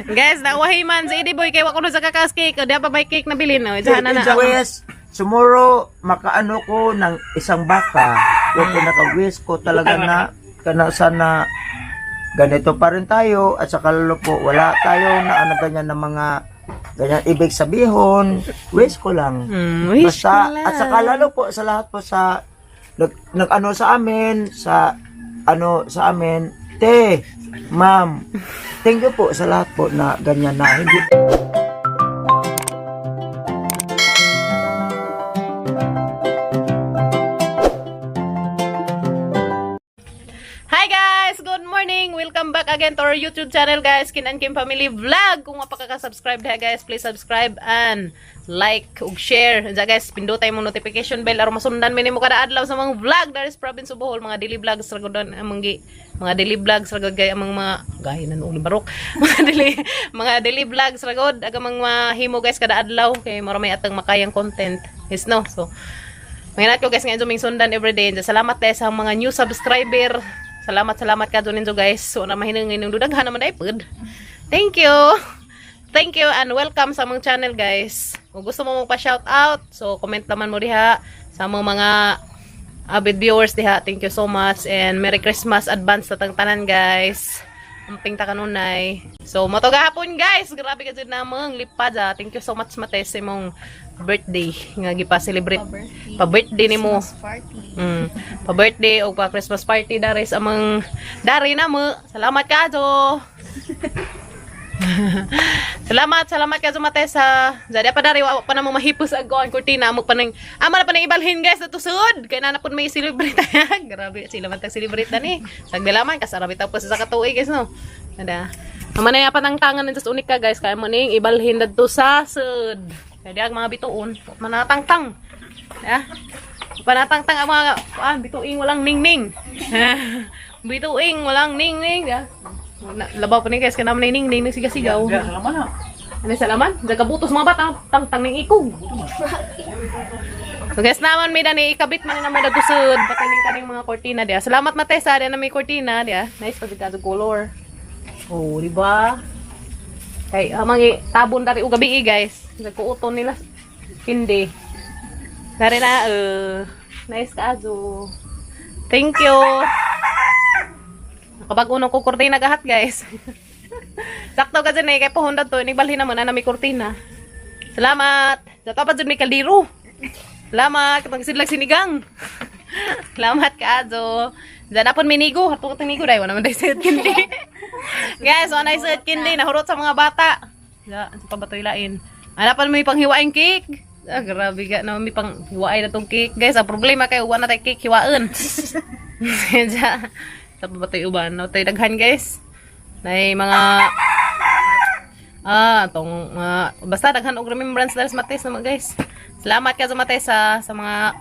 Guys, nawahiman si Eddie Boy kay wako na sa kakas cake. O, di pa may cake na bilhin. O, dyan na na. Wes, tomorrow makaano ko ng isang baka. Yung pinaka-wish ko talaga na sana ganito pa rin tayo at saka lalo po wala tayo na ganyan na mga ganyan ibig sabihin. Wish ko lang. Wish Basta, ko lang. at saka lalo po sa lahat po sa nag-ano sa amin, sa amin, te, ma'am, thank you po sa lahat po na ganyan na hindi. Hi guys! Good morning! Welcome back again to our YouTube channel guys, Kin and Kim Family Vlog. Kung mapakaka-subscribe na guys, please subscribe and like ug share. Diyan guys, pindutay mo notification bell aron masundan mo nimo kada adlaw sa mga vlog dari sa province of Bohol, mga daily vlogs ra gud mga daily vlogs ra gud gay among mga gaya nan uli barok. mga daily vlogs ra gud aga mga himo guys kada adlaw kay mura may atang makayang content. Yes no. So manginat ko guys nga suming sundan everyday. Salamat dahil sa mga new subscriber. Salamat ka doon ninyo guys. So na mahinungin ng dudaghan naman ay pod. Thank you. Thank you and welcome sa mong channel guys. Kung gusto mo magpa-shout out, so comment naman mo diha sa mga avid viewers diha. Thank you so much and Merry Christmas advance sa tanan guys. Amping ta kanunay. So moto gahapon guys, grabe ka jud namang lipad. Thank you so much Mate sa imong birthday nga gipa-celebrate. Pa-birthday nimo. Pa-birthday o pa-Christmas party dari sa among dari na mo. Salamat ka jo. salamat ka Mate sa jadi pa dari wa pa na mo mahipos ag ang kurtina mo pa nang ama na pa nang ibalhin guys na tusod kay na pud may celebrate. Grabe sila man tag celebrate ni sagdalaman kasarabi tapos sa katuig guys no ada ama na pa nang tangan nito unik ka guys kay mo ning ibalhin dadto sa sud kay diag mga bituon manatangtang ya panatangtang ang mga bituing walang ningning. Bituing walang ningning ya. Labaw pa ni guys kanam na ning sigaw. Salaman na. Ano salaman? Daga butos mga bata tang ning ikog. So guys naman may dani ikabit man na mo dagusod pataning kaning mga kortina dia. Salamat Mate sa na may kortina dia. Nice pag sa color. Oh, di ba? Kay amang tabon dari og gabi guys. Nagkuuton nila hindi. Dari na nice kaazo. Thank you. Kapag unong ko kurtina gahat guys. Sakto ka dyan kay pohonda to. Inibalhin naman na may kurtina. Salamat. Dato pa dyan may kaldiro. Salamat. Kapag sidlag sinigang. Salamat ka azo. Dyan napon may nigo. Hatong nigo dahil. Wala naman dahil sayot kindi. Guys, wala na sayot kindi. Nahurot sa mga bata. Dyan, sa pabatoy lain. Hanapan mo may panghiwaing cake. Grabe ka na may panghiwain na tong cake. Guys, ang problema kayo. Huwag na tayo cake hiwaan. Dyan. Tapos ba tayo uban? No, tayo daghan guys. Nay mga tong basta daghan og remembrance dahil sa Mate sa mga guys. Salamat ka sa Mate sa mga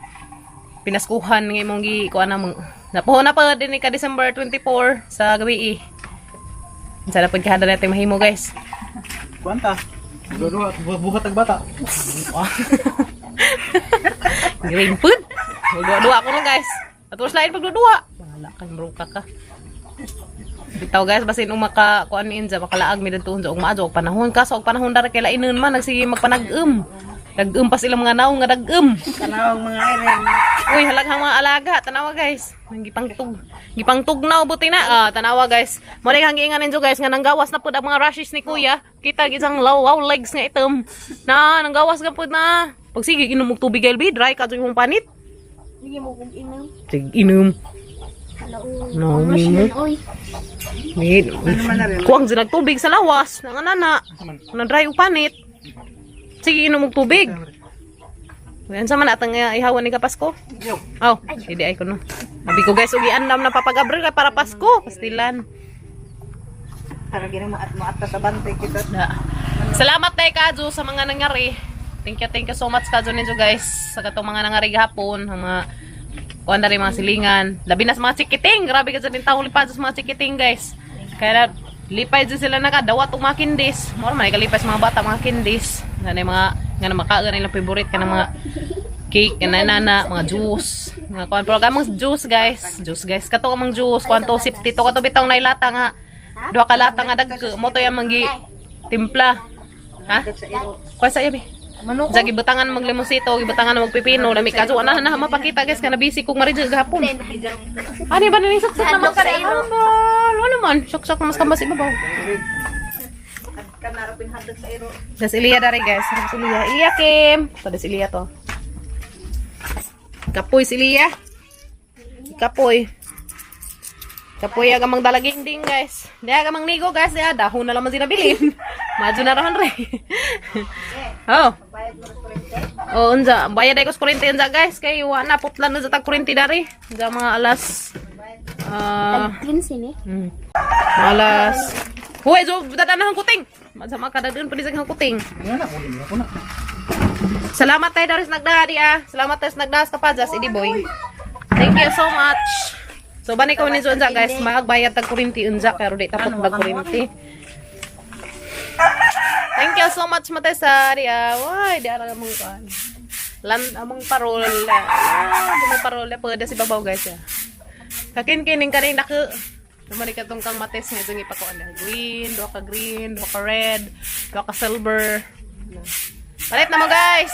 pinaskuhan ng imong gikuan na napuhon na pa din ka December 24 sa gabi. Sana pud kahada natin mahimo guys. Kuanta. Buhat ang bata. Green food. Dua ko no guys. Atos lain pagdudua. Wala kang bruka ka. Bitaw guys basin umaka kuan inja makalaag mi didto unsa og maadto og panahon kaso og panahon dara kay lainon man nagsige magpanag-em. Nag-em pa sila mga naong nga dag-em. Kanawang mga iren. Uy halaghang mga alaga tanawa guys. Gipangtugnaw buti na. Tanawa guys. Mo ni hang ingan ninyo guys nga nanggawas na pud ang mga rashes ni kuya. Kita gisang lawaw legs nga item. Na nanggawas ga pud na. Pag sige inom og tubig LB dry ka yung panit. Hindi mo kong inom. Sige inom. No, mimo. Wait. Kuang sinag tubig sa lawas ng anana. Na dry og panit. Sige inom og tubig. Yan sa man atang ihawan ni Pasko. Oh, hindi ay ko no. Sabi ko guys, ugi andam na papagabril kay para Pasko, pastilan. Para gina mo at sa bantay kita. Salamat tay Kajo sa mga nangyari. Thank you so much Kajo ninyo guys sa katong mga nangyari gahapon, ang mga kuan dari mga silingan. Labi na sa mga chikiting. Grabe ka sa din taong lipad sa mga chikiting guys. Kaya lipay din sila nakadawat og mga kindis. Moro man kalipay sa mga bata mga kindis. Nga nga makaon nilang favorite ka ng mga cake, kanana, mga juice. Mga kuan program mga juice guys. Juice guys. Kato amang juice, kuan to sip tito kato bitong nailata nga. Duha ka lata nga dagko mo to yang manggi timpla. Ha? Kuha sa yabi. Manok. Sa gibutangan mag limosito, gibutangan mag pipino, lami kaso ana na mapakita guys kana busy kog maridyo gahapon. Ani ba ni saksak naman ka ano man, saksak mas kambas ibabaw. Kanarapin hadog sa iro. Das Ilia dari guys, das Ilia. Ilia Kim. To das Ilia to. Kapoy si Ilia. Kapoy. Kapoy aga mang dalaging ding guys. Di aga mang nigo guys, di dahon na lang man sinabilin. Maju na rahan re. Oh. Oh, unza. Bayad ay ko sa kurente unza guys. Kay wala putlan na sa tag kurente dari. Unza mga alas. Alas. Huwag, so, dadaan ng kuting. Masama ka dadaan pa ng kuting. Salamat tayo dari sa nagdadi Salamat tayo sa nagdas kapajas, Idi Boy. Thank you so much. So, bani ko ni unza guys. Magbayad tag kurinti unza. Kaya di tapot bag kurinti. Thank you so much matay sa Why, di ara mong kan. Among parol. Among parol. Pwede si babaw guys ya. Kakin-kining kaning naka. Naman ikatong kang mates nga itong ipakuan na green, doha ka red, doha ka silver. Palit na mo guys!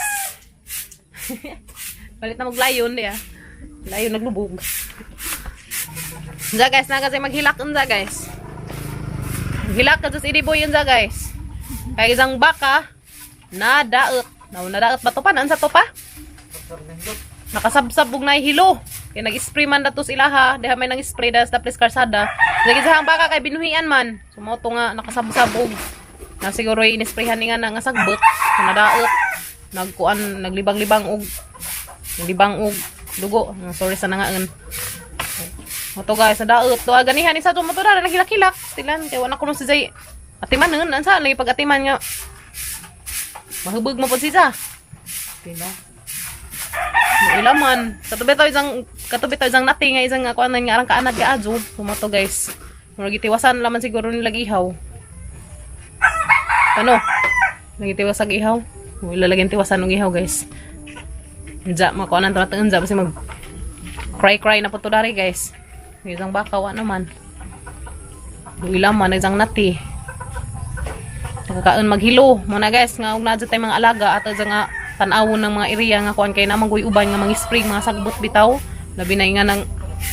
Palit na mo layon diya. Layon naglubog. Unza guys, na kasi maghilak unza guys. Maghilak ka sa Idi Boy unza guys. Kaya isang baka, nadaot. Nadaot ba to pa? Naan sa to pa? Nakasabsabog na hilo. Kaya nag-spray man datos ilaha, deha may nang-spray dahil sa tapos karsada. Lagi sa hang baka kay binuhian man. Sumoto nga nakasabsabog. Na siguro in-sprayhan ni nga na nga sagbot, nadaot. Naglibang-libang og dugo. Sorry sa nangaan. Moto guys, nadaot. Tuwa ganihan isa to moto na naghilak-hilak. Stilan kay wala kuno si Jay. Atiman nun, ansa lagi pag-atiman nga. Mahubog mo po siya. Diba? Ilaman. Katubi to isang nati nga isang ako anan nga arang kaanad ka adyo. Pumato guys. Murag itiwasan laman siguro nilag ihaw. Ano? Nagitiwasag ihaw. Ilalagyan tiwasan ng ihaw guys. Diya, makuanan to natin diya kasi mag cry na po to dari guys. Isang baka wa naman. Ilaman isang nati. Nakakaan maghilo. Muna guys, nga ug nadyo tay mga alaga at nga tanawon ng mga area nga kuan kay namang uban nga mga spring mga sagbot bitaw labi na nga ng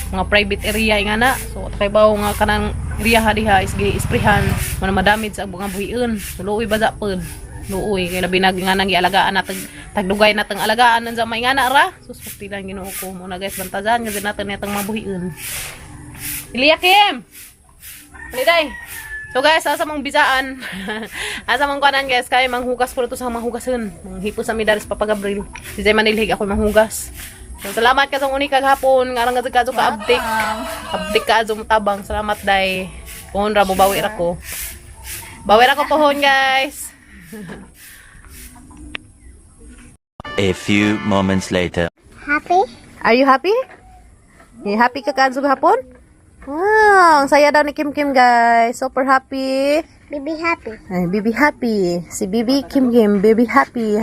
mga private area nga na so kay bawo nga kanang area diha is gi-sprayhan man madamage sa mga buhion so luoy baza pod luoy kay labi na nga nang gialagaan natag tagdugay natang alagaan nan sa may nga na ra suspect lang Ginoo ko mo na guys bantajan nga natin natang mga buhion Iliakim Liday. So guys, asa mong bisaan. Asa mong kanan guys, kay manghugas po ito sa manghugasun. Manghipo sa midaris papagabril. Si Jay Manilhig ako manghugas. So, salamat ka sa uni kaghapon. Ngarang gazag ka update. Update ka azo tabang. Salamat day. Pohon ra mo bawi ra ko. Bawi ra ko pohon guys. A few moments later. Happy? Are you happy? You happy ka kazo gahapon? Wow, ang saya daw ni Kim Kim guys. Super happy. Bibi happy. Ay, Bibi happy. Si Bibi Kim Kim, Bibi happy.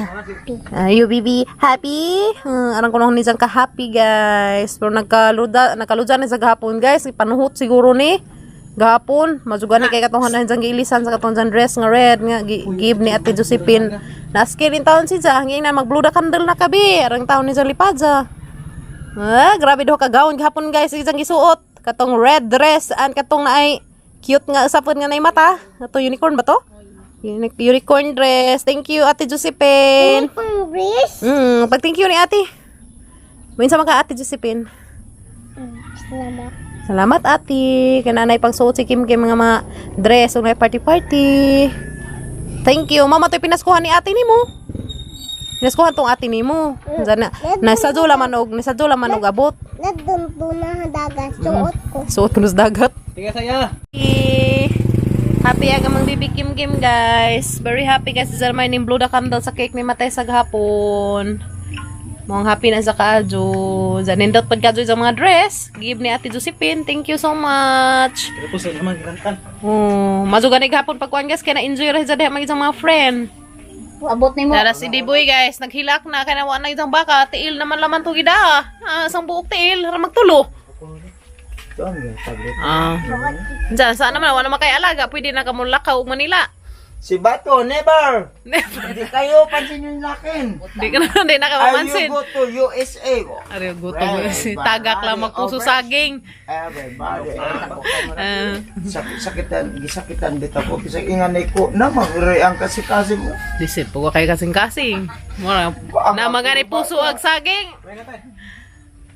You Bibi happy? Arang ko nang nisang ka happy guys. Pero nakaluda ni sa gahapon guys. Ipanuhot siguro ni gahapon. Majugan ni kay katong hanahan sang giilisan sa katong jan dress nga red nga give ni Ate Josephine. Naskin in taon si Jah. Ngayon na mag-blue candle na kabi. Arang taon ni sa lipadza. Grabe daw ka gown gahapon guys. Isang gisuot. Katong red dress and katong na ay cute nga usapon nga na mata. Ito unicorn ba to? Unicorn dress. Thank you Ate Josephine. Unicorn dress? Pag thank you ni Ate. Minsan maka Ate Josephine. Salamat. Salamat Ate. Kananay pang suot si Kim Kim mga dress o may party. Thank you. Mama to'y pinaskuhan ni Ate ni mo. Pinaskuhan tong Ate ni mo. Nasadyo laman og abot. Nagdunto na dagat. Suot ko. Suot ko sa dagat. Tiga saya. Happy aga mang Bibi Kim Kim guys. Very happy guys. Sa may ning blue da candle sa cake ni Matay sa gahapon. Mong happy na sa kaadyo. Zanindot pag kaadyo sa mga dress. Give ni Ate Josephine. Thank you so much. Ito sa naman grantan. Mazugan ni gahapon pagkuhan guys. Kaya na-enjoy rin sa diha mga friend. Abot ni mo. Tara si Diboy guys, naghilak na kaya nawa na isang baka, tiil naman laman to gida. Isang buok tiil, para magtulo. Ito ang tablet. Diyan, saan naman, wala naman kayo alaga, pwede na kamulakaw ug Manila. Si Bato, never! Hindi kayo pansinin sa akin. Di ka naman, di na ka Are you mamansin. go to USA? Ari, guto si tagak lang magpuso saging. Everybody. Ah, Gisakitan dito ko. Bisa inganay ko na ang kasi mo. disip po kayo kasing-kasing. Mura, na mga ni puso ag saging.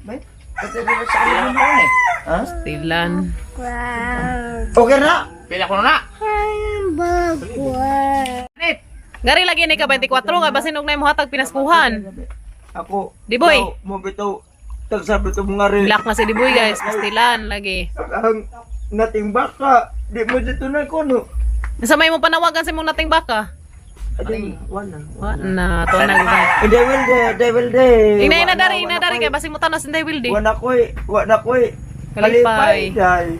Bay, kasi dito sa akin mo eh. Ha? Tilan. Okay na? Pila ko na. Gari lagi ni ka 24 nga basin og nay mo hatag pinaskuhan. Ako. Di, boy. Mo bitaw. Tagsabi ito mga rin. Black na si Diboy guys, pastilan lagi. Ang nating baka. Di mo dito na ko no. Sa may mo panawagan sa mong nating baka. Adi, wala. Wa na to na gid. Devil day. Inay na dari kay basin mo tanas hindi wildi. Wala ko'y. Kalipay. Dahil.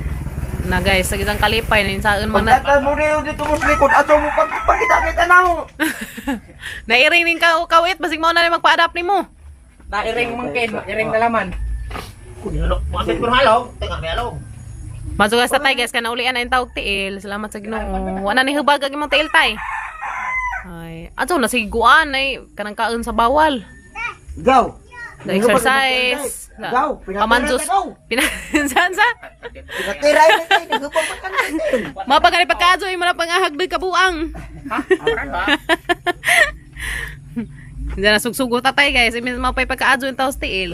Na guys, sa isang kalipay na insaon man na. Pagkatan mo rin dito mo sa likod. Ato mo pagkita-kita na ako. Nairing ning ka kawit basig mo na rin magpa-adapt nimo. Nairing mangkin, iring na laman. Bakit mo halo? Teka, may halo. Masugas ta tay guys kana ulian na tawag tiil. Salamat sa Ginoo. Wala ni hubag ag imong tiil tay. Ay, ato na siguan ay kanang kaon sa bawal. Go. The exercise. Go. Pamanjos. Pinansan sa? Pinatiray na tayo. Nagpapagkantin. Mapagani pagkaadyo imo na pangahagdoy kabuang. Diyan na sugsugo tatay guys. Imin mapay pagkaadyo yung taos tiil.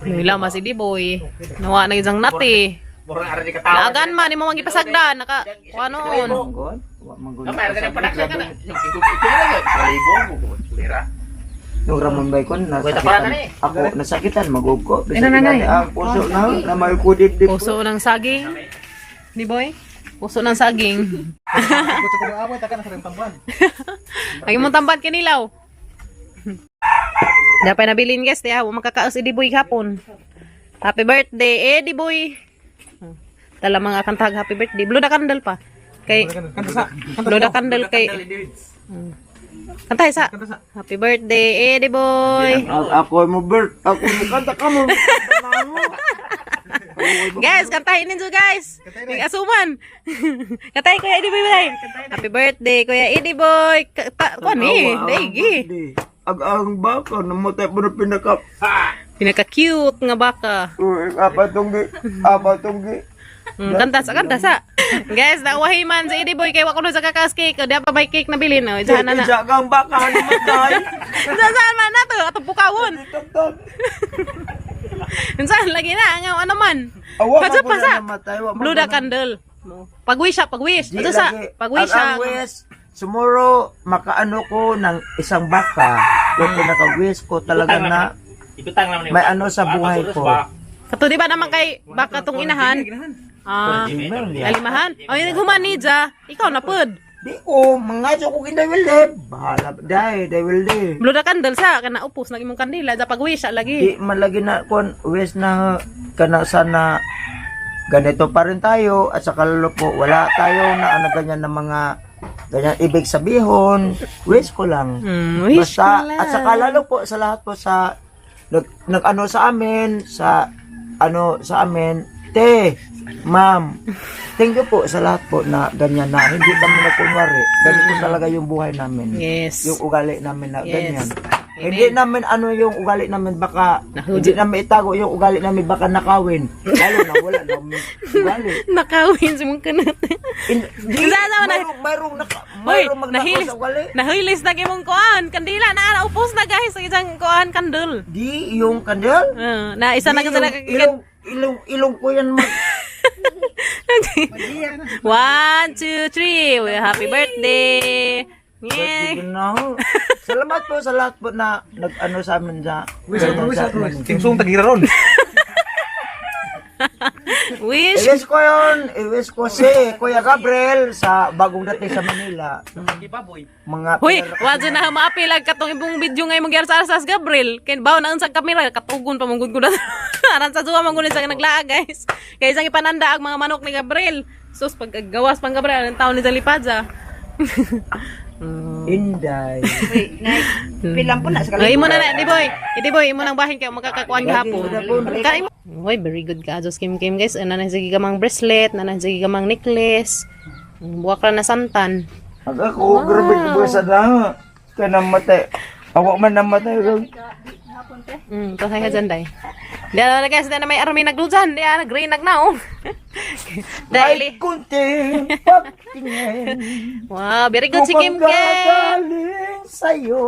Nila mas si Diboy. Nawa na isang nati. Murang ara di katawa. Lagan man imo mangipasagdan naka kuanon. Kamay ka na production ka na. Ito na yun. Salibo mo. Lira. Yung Ramon Bay ko, Wait, para na nasakitan. Ako, nasakitan, mag-ugko. Bisa Ina, nanay. ang puso na may kudip-dip. Puso ng saging. Diboy? Puso ng saging. Lagi mong tamban kinilaw. Dapat nabilin guys, tiya. Makakaos si Diboy kapon. Happy birthday, Diboy. Tala mga kantag happy birthday. Blow the candle pa. Kay blow the candle kay kantay sa. Happy birthday, Diboy. Ako mo, Bert. Ako mo, kanta ka mo. Guys, kantahin ninyo guys. May asuman. Kantay Kuya Ediboy bay. Happy birthday Kuya Ediboy. Kuan ni, daigi. Ang baka, namatay po na Pinaka-cute nga baka. Abatonggi. Kanta sa. Guys, nakuwahi man sa Ediboy kay wako sa kakas cake. Di pa may cake na bilin. No? Isahan na na. Isa kang baka, namatay. Saan man na to? Atong pukawon. Saan lagi na? Ang ano man. Pasa. Blue the candle. Pag-wish siya, pag-wish. Ito sa, pag-wish siya. Ang wish, sumuro, makaano ko ng isang baka. Yung pinaka-wish ko talaga na Ibutang naman may ano sa buhay ko. Kato di ba naman kay baka tong inahan? Alimahan? O yun human ni Ja. Ikaw na pod. Di ko, mga ko kinawilde. Bahala, they will live. Blue the candle sa kana upos nag imong kandila sa pag-wish siya lagi. Di man lagi na kon wish na kana sana ganito pa rin tayo at saka lalo po wala tayo na ano ganyan na mga ganyan ibig sabihin. Wish ko lang. Wish Basta, ko lang. at saka lalo po sa lahat po sa nag ano sa amin sa ano sa amin ma'am, thank you po sa lahat po na ganyan na hindi kami na kunwari. Ganito talaga yung buhay namin. Yes. Yung ugali namin na Yes. ganyan. Amen. Hindi namin ano yung ugali namin baka Nahudyo. hindi namin itago yung ugali namin baka nakawin. Lalo na wala namin ugali. Nakawin si mong kanat. Mayroong magnakaw sa ugali. Nahilis na kimong kuan. Kandila na upos na guys sa isang kuan kandel. Di yung kandel. Na isa na kasi Ilong ko yan mag 1, 2, 3. Happy birthday. Yeah. Salamat po sa lahat po na nag-ano sa amin sa Timsong tagira ron. Wish. iwis ko yun. Iwis ko si Kuya Gabriel sa bagong dating sa Manila. Mga Huy, wadyo na maapilag katong ibong video ngay magyar sa Arsas Gabriel. Kay bawo na sa kamera katugon pa mong gud aran sa duwa manggunin sa naglaa guys. Kay isang ipananda ang mga manok ni Gabriel. Sus paggawas pang Gabriel ang taon ni Zalipadza. Inday. Wait, pilang po na sa Ay, kalinggo. imo na na, di boy, imo nang bahin kayo magkakakuan gahapon. Lagi, Kain mo. Oy, very good ka, Diyos Kim guys. Nanay sige gamang bracelet, nanay sige gamang necklace. Buwak ra na santan. Ako, grabe ko ba sa na. Kaya namatay. Awak man namatay. To hay dyan, day. Diyan na guys, diyan na may army naglujan. Diyan, nag-green na oh. Daily. Ay, kunting pagtingin. Wow, very good si Kim. Gagaling sa'yo.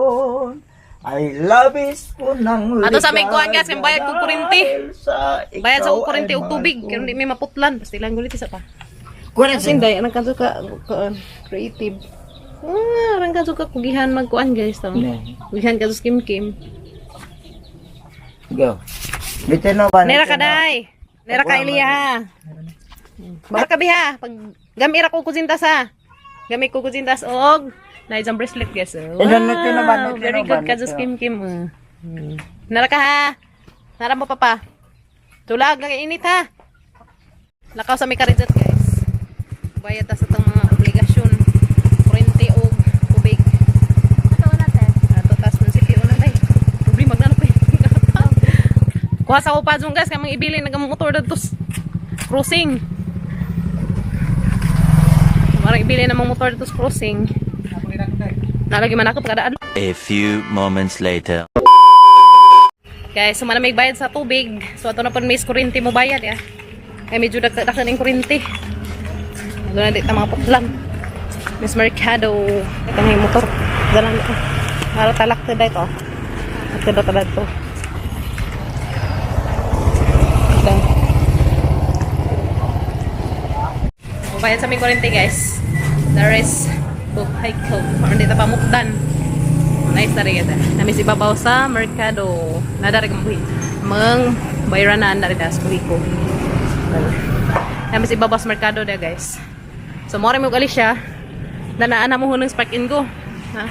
I love is ko ng Ato sa aming kuhan, guys, kung bayad ko kurinti. Bayad sa ikaw kurinti ay og tubig. mahal Kaya hindi may maputlan. Basta ilang gulit isa pa. Kuha Kasi day, anong kanto ka, creative. Anong kanto ka, kugihan magkuhan guys. Kugihan ka sa Kim. Go. Dito na ba? Nera ka day. Nera ka Iliya. Baka ka biha. Pag gamira ko kusintas ha. Gamit ko kusintas og. Na isang bracelet guys. Wow, very good ka sa Kim. Nara ka ha. Nara mo papa. Tulag, nag-init ha. Lakaw sa may karidot guys. Bayad ta sa itong mga obligasyon. Kurente o tubig. Ato tas munisipyo na tayo. Problema na pa kuha sa upadong guys. Kamang ibili nagamotor na tos crossing. Marang ibili na mga motor na tos crossing. Nalagi man ako pagkadaan. A few moments later. Guys, so malamig bayad sa tubig. So ato na po may kurente mo bayad ya. Ay medyo dagdagan ng kurente. Doon na dito mga putlan. Miss Mercado. Ito nga yung motor. Dalang ito. Para talak to dito. At ito talak to. Ito. Bayad sa aming kurente guys. There is book high coat. Parang dito pa mukdan. Nice na rin ito. Namis ibabaw sa Mercado. Nadarig mo mga bayranan na rin sa ko. Namis ibabaw sa Mercado na guys. So, mora mo ugali siya. Nanaan mo hunang spark in go. Ha?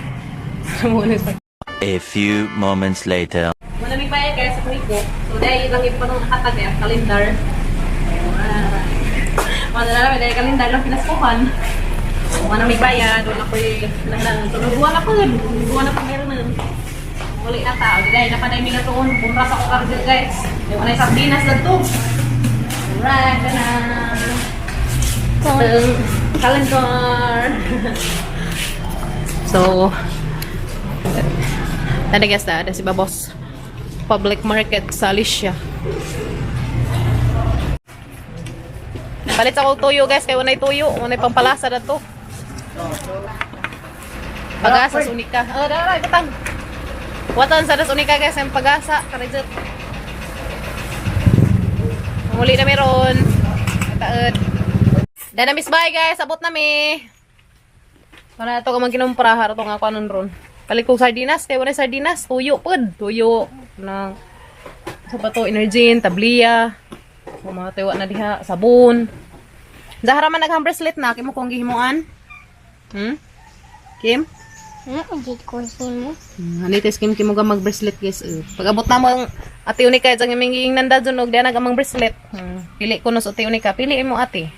A few moments later. Malamig bayad guys sa ko. So, dahil lang yung panong nakatag eh. Kalendar. Dahil kalendar lang pinaskuhan. Malamig bayad. Doon ako yung buwan ako yun. Buwan ako meron nun. Uli na tao. Dahil napaday nila doon. Pumpras ako karga guys. Yung anay sardinas na to. Alright. Calendar. So, tanda guys na. Ada si Babos Public Market sa Alicia. Palit ako tuyo guys. Kaya unay tuyo. Unay pampalasa na to. Pag-asa sa unika. Daray, batang. Watan sa das unika guys. Yung pag-asa. Karejot. Muli na meron. Taad. Dana miss bye guys. Abot na mi. Para ito ka magkinumpra. Haro ito nga kanon ron. Palit kong sardinas. Kaya wala sardinas. Tuyo pod. Tuyo. Na, sa ba to? Energin. Tablia. Mga tuyo na diha. Sabon. Zahara man naghang bracelet na. Kim mo kong gihimuan. Kim? Hanitis Kim mo ka mag-bracelet guys. Pag abot na mo ang ate unika. Itang yung nanda dun. Huwag na gamang bracelet. Pili ko no sa ate unika. Piliin mo ate.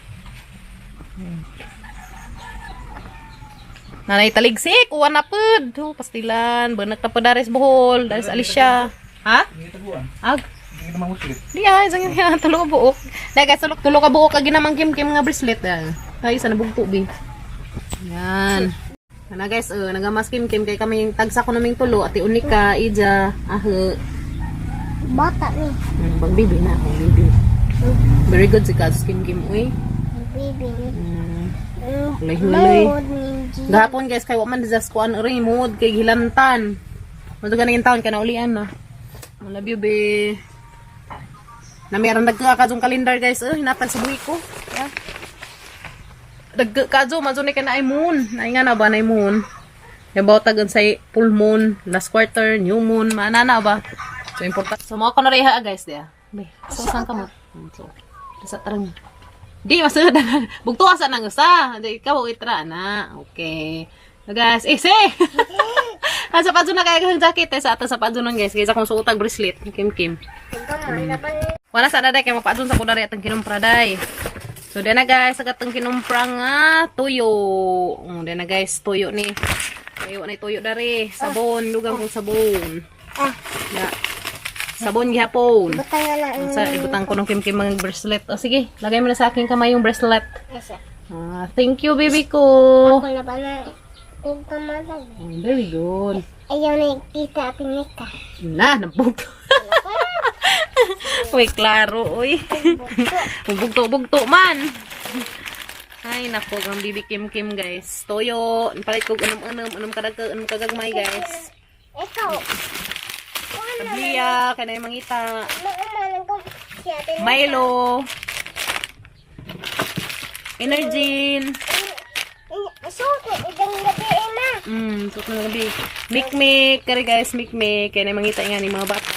Nanay taligsik. Uwan na pod. Pastilan. Banak na po daris buhol. Daris Alicia. Ha? Ag? Di ay. Isang yung tulo ka buok. Dahil guys, tulo ka buok. Kagi namang Kim nga bracelet. Ay, isa na bugto bi. Yan. Ano guys, nagamas Kim kay kami tagsa ko naming tulo. Ate unika, Ija, Bata ni. Pag-bibi na ako, bibi. Very good si Kaz Kim, uy. Baby. Hulay-hulay. Gahapon guys, kay waman disas ko ano rin, mood, kay gilantan. Matugan na yung taon ka na ulian na. I love you, be. Na meron nagkakadong kalendar guys, hinapal sa buhi ko. Yeah. Nagkakadong, mazunay ka na ay moon. Ay nga na ba na ay moon? Yabaw tagan sa full moon, last quarter, new moon, maanana ba? So, important. So, mga konoreha guys, diya. So, saan ka mo? So, sa tarang. Di, masud. Bugto asa nang usa. Di, ikaw, itra na. Okay. So, guys, si! Sa padyo na kaya kang jacket, sa atas sa padyo nang guys. Kaysa kung suutag bracelet, Kim. Wala sa daday, kaya mapadyon sa kunari at ang kinumpra day. So, dyan na guys, agatang kinumpra nga tuyo. Dyan na guys, tuyo ni. Tuyo dari. Sabon, lugang kong sabon. Ya. Sabon gihapon. Ibutang ko ng kim-kim mga bracelet. O sige, lagay mo na sa aking kamay yung bracelet. Thank you, baby ko. Ako na pala. Kung pamalag. Very good. Ayaw na kita ating nika. Na, nabugto. Uy, klaro, uy. Bugto man. Ay, nako, ang bibi kim-kim, guys. Toyo. Palit ko anong kagagmay, guys. Ikaw. Tabliya, kanay mangita. Naumalang ko siya. Milo. Energin. Suot, idang gabi na. Suot na gabi. Mikmik, kari guys, mikmik. Kanay mangita nga ni mga bata.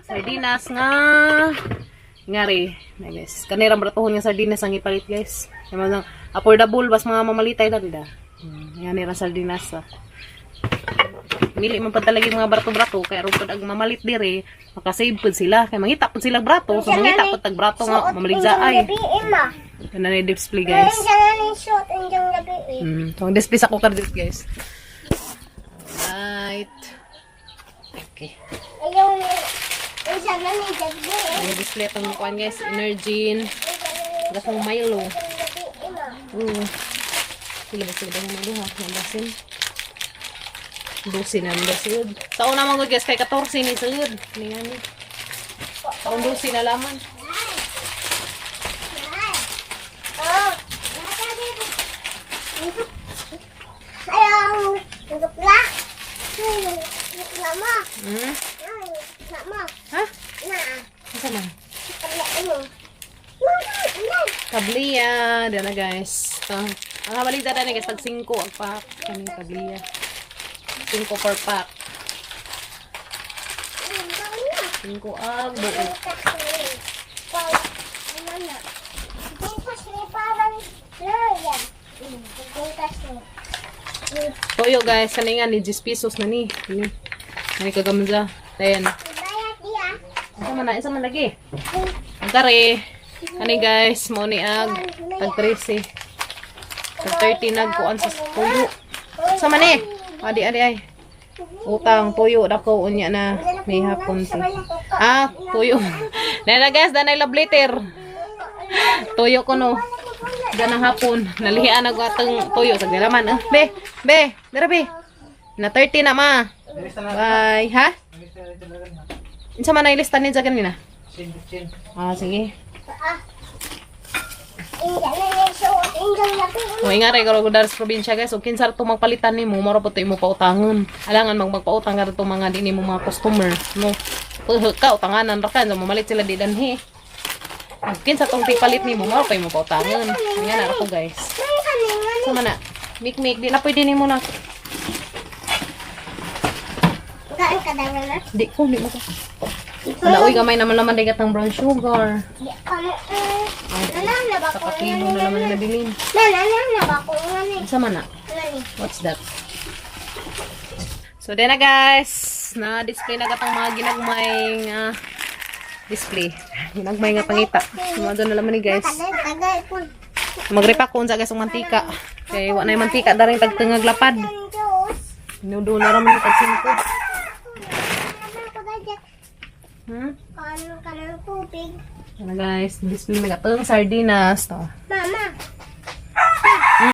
Sardinas nga. Ngari. Na guys. Kanirang bratohon nga sardinas ang ipalit guys. Yung mga affordable, bas mga mamalitay na dida. Yan nirang sardinas. Mili man pa talaga yung mga brato-brato. Kaya rin pag mamalit diri, makasave po sila. Kaya mangita po sila brato. So mangita po tag brato nga mamaligza ay. Yan na display guys. So ang display sa kukar dito guys. Right. Okay. Ayaw na. Isa na ni gabi. Ang display itong kuhan guys, Energin. Gasong Milo. Sila ba sila yung Milo ha? Nandasin. 12 na nandasin. Sa una mga guys, kay 14 ni sa'yod. Hindi nga ni. Parang 12 na laman. Ayaw. Nagupla. Nagupla mo. Nagupla mo. Ha? Na. Isa lang. Ano? Tabliya. Diyan na guys. Ito. Ang habalita na guys, pag 5 ang pack. Kaming tabliya. 5 per pack. 5 ang buo. Toyo guys, kanina nga ni 10 pesos na ni. May kagamza. 10. Isa man lagi. Ang kare. Kani guys, mo ni ag tag 13. Tag 30 nagkuan sa tuyo. Sa man eh. Adi ay. Utang tuyo dako unya na may hapon si. Tuyo. Dala guys, danay love letter. Tuyo ko no. Ganang hapon, nalihian na atong tuyo sa galaman. Be, dara be. Na 30 na ma. Bye, ha? Insa man ay lista ni sa kanina? Sige. O nga rin, karo dari sa probinsya guys, o kinsa ito magpalitan ni mo, mara po ito mo pautangan. Alangan magpautang ka ito mga di mo mga customer. No? Ka, utanganan rakan, so mamalit sila di danhi. Kinsa itong tipalit ni mo, mara po mo pautangan. Nga na ako guys. Sama na, mikmik, di na pwede ni mo na. Kaan ka daw na? Di ko ka. Wala, uy, gamay naman naman digat ng brown sugar. Sa kakilo na naman na bilhin. Sama na. What's that? So, then na guys, na-display na katang mga ginagmayng display. Ginagmay nga pangita. Mga na naman ni guys. Magripak ko sa guys ang mantika. Kaya wala na yung mantika, daring tagtangag lapad. Inudo na naman yung tagsinko. Ano ka ng tubig? Ano guys, display na katang sardinas. To. Mama,